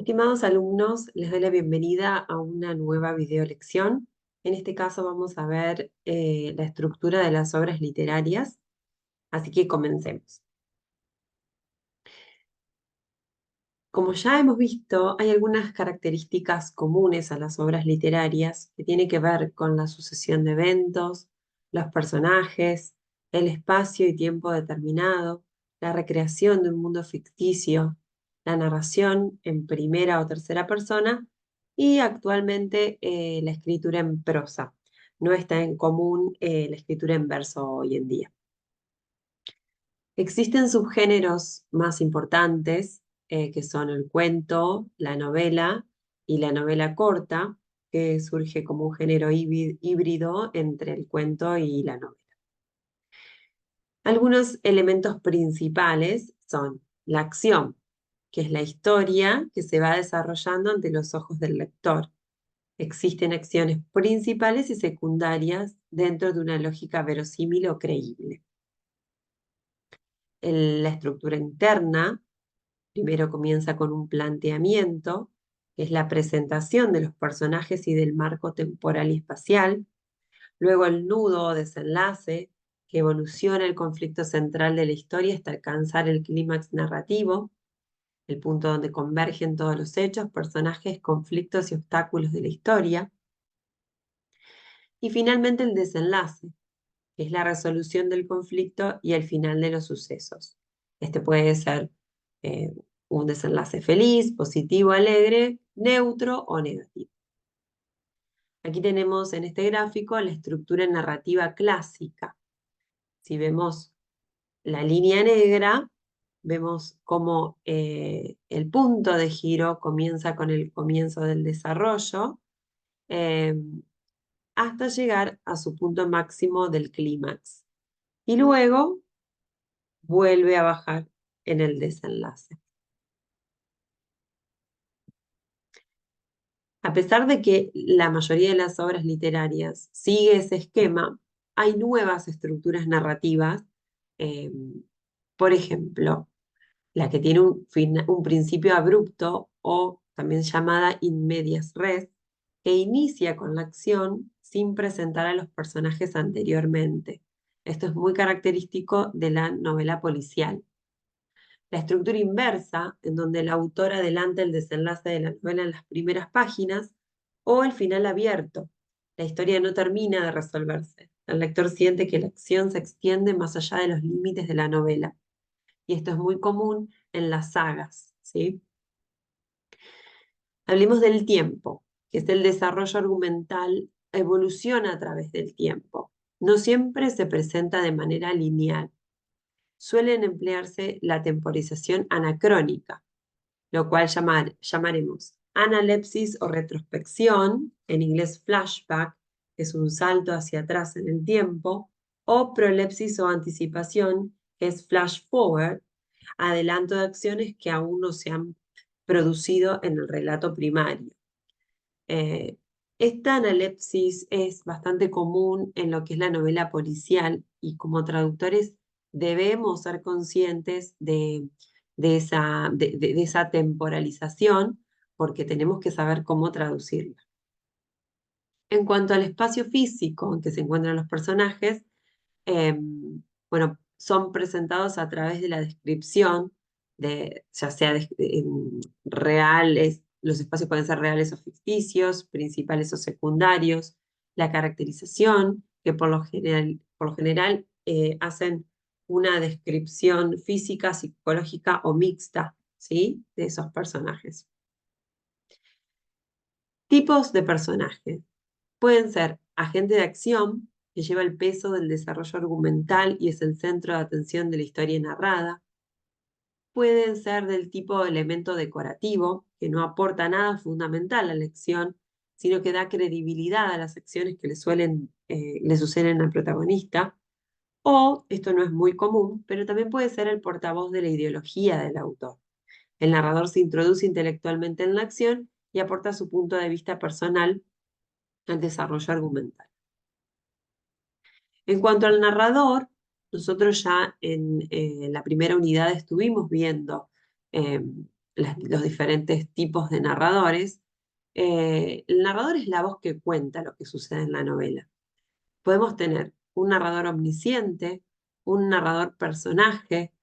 Estimados alumnos, les doy la bienvenida a una nueva videolección. En este caso vamos a ver la estructura de las obras literarias, así que comencemos. Como ya hemos visto, hay algunas características comunes a las obras literarias que tienen que ver con la sucesión de eventos, los personajes, el espacio y tiempo determinado, la recreación de un mundo ficticio, la narración en primera o tercera persona y actualmente la escritura en prosa. No está en común la escritura en verso hoy en día. Existen subgéneros más importantes, que son el cuento, la novela y la novela corta, que surge como un género híbrido entre el cuento y la novela. Algunos elementos principales son la acción, que es la historia que se va desarrollando ante los ojos del lector. Existen acciones principales y secundarias dentro de una lógica verosímil o creíble. La estructura interna primero comienza con un planteamiento, que es la presentación de los personajes y del marco temporal y espacial. Luego el nudo o desenlace, que evoluciona el conflicto central de la historia hasta alcanzar el clímax narrativo, el punto donde convergen todos los hechos, personajes, conflictos y obstáculos de la historia. Y finalmente el desenlace, que es la resolución del conflicto y el final de los sucesos. Este puede ser eh, un desenlace feliz, positivo, alegre, neutro o negativo. Aquí tenemos en este gráfico la estructura narrativa clásica. Si vemos la línea negra, vemos cómo el punto de giro comienza con el comienzo del desarrollo, eh, hasta llegar a su punto máximo del clímax. Y luego vuelve a bajar en el desenlace. A pesar de que la mayoría de las obras literarias sigue ese esquema, hay nuevas estructuras narrativas. eh, por ejemplo, la que tiene un principio abrupto o también llamada in medias res, que inicia con la acción sin presentar a los personajes anteriormente. Esto es muy característico de la novela policial. La estructura inversa, en donde el autor adelanta el desenlace de la novela en las primeras páginas, o el final abierto. La historia no termina de resolverse. El lector siente que la acción se extiende más allá de los límites de la novela. Y esto es muy común en las sagas, ¿sí? Hablemos del tiempo, que es el desarrollo argumental, evoluciona a través del tiempo. No siempre se presenta de manera lineal. Suelen emplearse la temporización anacrónica, lo cual llamaremos analepsis o retrospección, en inglés flashback, que es un salto hacia atrás en el tiempo, o prolepsis o anticipación, que es flash forward, adelanto de acciones que aún no se han producido en el relato primario. Eh, esta analepsis es bastante común en lo que es la novela policial y como traductores debemos ser conscientes de esa temporalización porque tenemos que saber cómo traducirla. En cuanto al espacio físico en que se encuentran los personajes, bueno, son presentados a través de la descripción ya sea reales, los espacios pueden ser reales o ficticios, principales o secundarios, la caracterización, que por lo general hacen una descripción física, psicológica o mixta, ¿sí? De esos personajes. Tipos de personajes. Pueden ser agente de acción, que lleva el peso del desarrollo argumental y es el centro de atención de la historia narrada. Pueden ser del tipo de elemento decorativo, que no aporta nada fundamental a la acción, sino que da credibilidad a las acciones que le suceden al protagonista. O, esto no es muy común, pero también puede ser el portavoz de la ideología del autor. El narrador se introduce intelectualmente en la acción y aporta su punto de vista personal al desarrollo argumental. En cuanto al narrador, nosotros ya en la primera unidad estuvimos viendo eh, los diferentes tipos de narradores. El narrador es la voz que cuenta lo que sucede en la novela. Podemos tener un narrador omnisciente, un narrador personaje,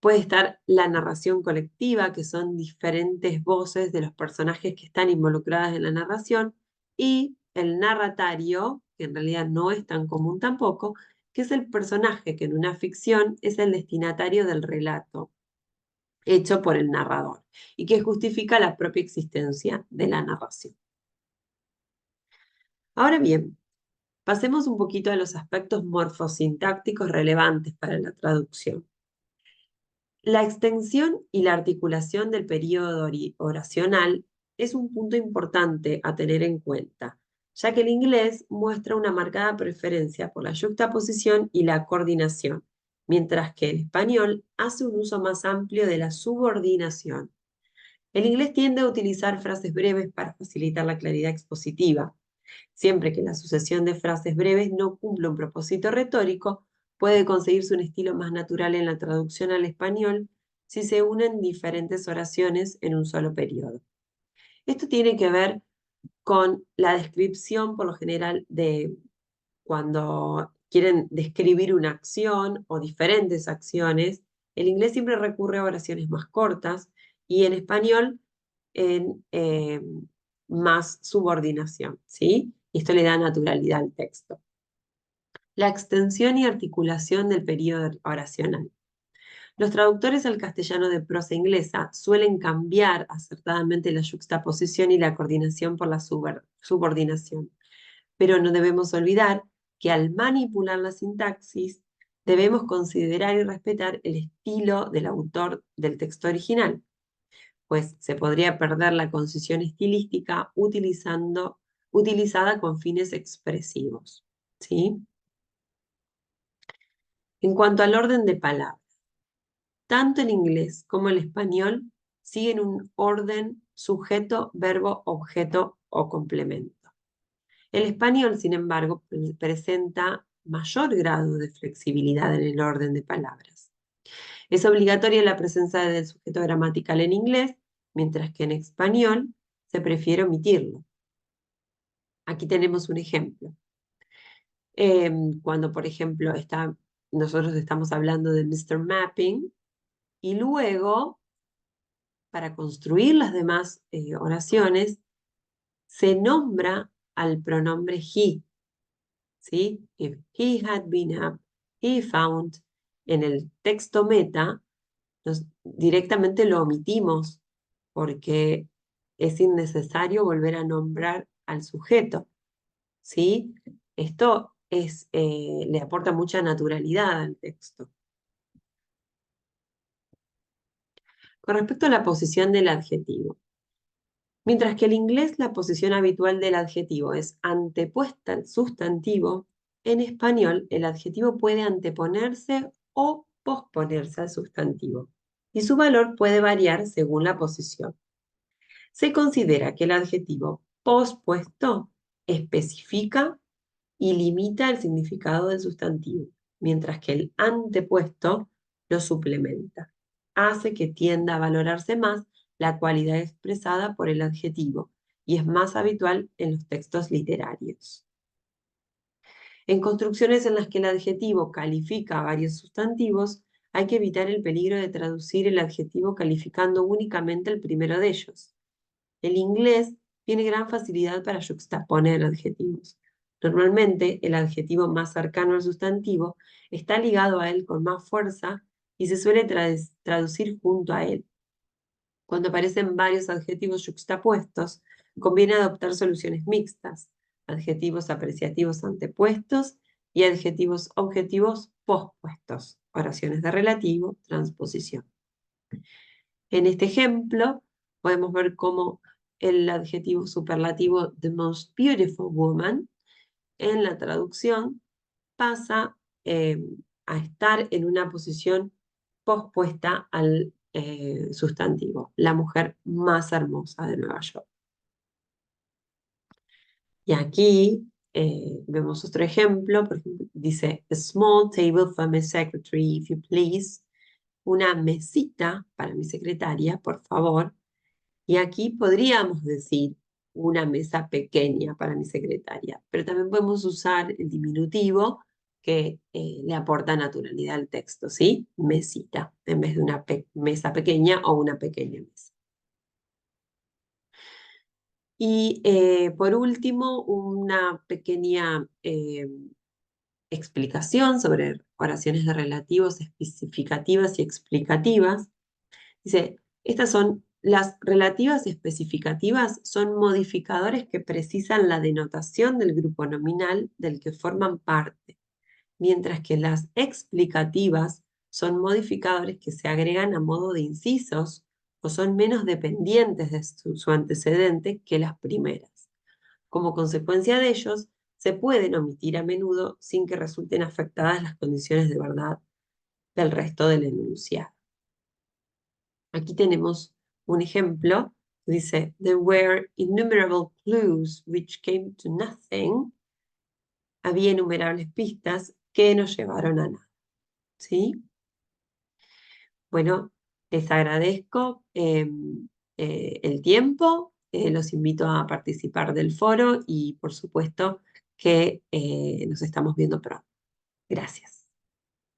puede estar la narración colectiva, que son diferentes voces de los personajes que están involucradas en la narración, y el narratario, que en realidad no es tan común tampoco, que es el personaje que en una ficción es el destinatario del relato hecho por el narrador y que justifica la propia existencia de la narración. Ahora bien, pasemos un poquito a los aspectos morfosintácticos relevantes para la traducción. La extensión y la articulación del período oracional es un punto importante a tener en cuenta, ya que el inglés muestra una marcada preferencia por la yuxtaposición y la coordinación, mientras que el español hace un uso más amplio de la subordinación. El inglés tiende a utilizar frases breves para facilitar la claridad expositiva. Siempre que la sucesión de frases breves no cumple un propósito retórico, puede conseguirse un estilo más natural en la traducción al español si se unen diferentes oraciones en un solo periodo. Esto tiene que ver con la descripción, por lo general, de cuando quieren describir una acción o diferentes acciones. El inglés siempre recurre a oraciones más cortas y en español en más subordinación, ¿sí? Y esto le da naturalidad al texto. La extensión y articulación del periodo oracional. Los traductores al castellano de prosa inglesa suelen cambiar acertadamente la yuxtaposición y la coordinación por la subordinación, pero no debemos olvidar que al manipular la sintaxis debemos considerar y respetar el estilo del autor del texto original, pues se podría perder la concisión estilística utilizada con fines expresivos, ¿sí? En cuanto al orden de palabras, tanto el inglés como el español siguen un orden sujeto, verbo, objeto o complemento. El español, sin embargo, presenta mayor grado de flexibilidad en el orden de palabras. Es obligatoria la presencia del sujeto gramatical en inglés, mientras que en español se prefiere omitirlo. Aquí tenemos un ejemplo. Cuando, por ejemplo, nosotros estamos hablando de Mr. Mapping y luego, para construir las demás oraciones, se nombra al pronombre he, ¿sí? If he had been up, he found. En el texto meta, directamente lo omitimos porque es innecesario volver a nombrar al sujeto, ¿sí? Esto le aporta mucha naturalidad al texto. Con respecto a la posición del adjetivo. Mientras que en inglés la posición habitual del adjetivo es antepuesta al sustantivo, en español el adjetivo puede anteponerse o posponerse al sustantivo, y su valor puede variar según la posición. Se considera que el adjetivo pospuesto especifica y limita el significado del sustantivo, mientras que el antepuesto lo suplementa. Hace que tienda a valorarse más la cualidad expresada por el adjetivo y es más habitual en los textos literarios. En construcciones en las que el adjetivo califica a varios sustantivos, hay que evitar el peligro de traducir el adjetivo calificando únicamente el primero de ellos. El inglés tiene gran facilidad para yuxtaponer adjetivos. Normalmente, el adjetivo más cercano al sustantivo está ligado a él con más fuerza y se suele traducir junto a él. Cuando aparecen varios adjetivos yuxtapuestos, conviene adoptar soluciones mixtas, adjetivos apreciativos antepuestos y adjetivos objetivos pospuestos, oraciones de relativo, transposición. En este ejemplo, podemos ver cómo el adjetivo superlativo the most beautiful woman en la traducción pasa a estar en una posición pospuesta al sustantivo, la mujer más hermosa de Nueva York. Y aquí vemos otro ejemplo, por ejemplo, dice, a small table for my secretary, if you please. una mesita para mi secretaria, por favor. Y aquí podríamos decir una mesa pequeña para mi secretaria, pero también podemos usar el diminutivo que le aporta naturalidad al texto, ¿sí? Mesita, en vez de una mesa pequeña o una pequeña mesa. Y por último, una pequeña explicación sobre oraciones de relativos especificativas y explicativas. Dice, estas son las relativas especificativas, son modificadores que precisan la denotación del grupo nominal del que forman parte, mientras que las explicativas son modificadores que se agregan a modo de incisos o son menos dependientes de su antecedente que las primeras. Como consecuencia de ellos, se pueden omitir a menudo sin que resulten afectadas las condiciones de verdad del resto del enunciado. Aquí tenemos un ejemplo. Dice, there were innumerable clues which came to nothing. Había innumerables pistas que no llevaron a nada. ¿Sí? Bueno, les agradezco el tiempo. Los invito a participar del foro y por supuesto que nos estamos viendo pronto. Gracias.